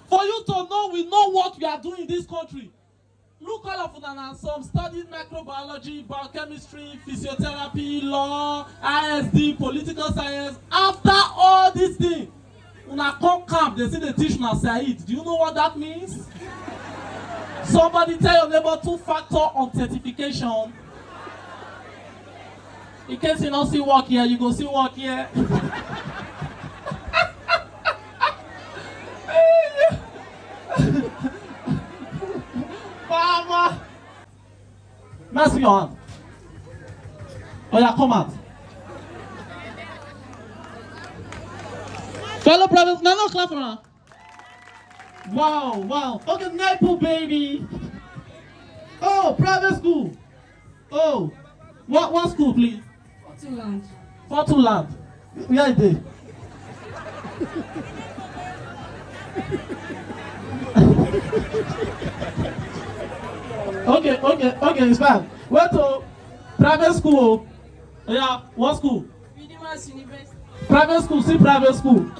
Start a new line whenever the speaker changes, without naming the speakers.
For you to know, we know what we are doing in this country. Look, all of them, and some studied microbiology, biochemistry, physiotherapy, law, ISD, political science. After all these things, una come camp, they say they teach una Said. Do you know what that means? Somebody tell your neighbor 2-factor authentication. In case you don't see work here, you go see work here. Mama! Let's see your hand. Oh yeah, come out. Fellow brothers, no clap for her. Wow, wow. Okay, Nipple baby. Oh, private school. Oh, what school, please?
Fortunland.
Fortunland. Where is it? Okay, it's fine. Where to? Private school. Yeah, what school?
Redeemers University.
Private school, see private school.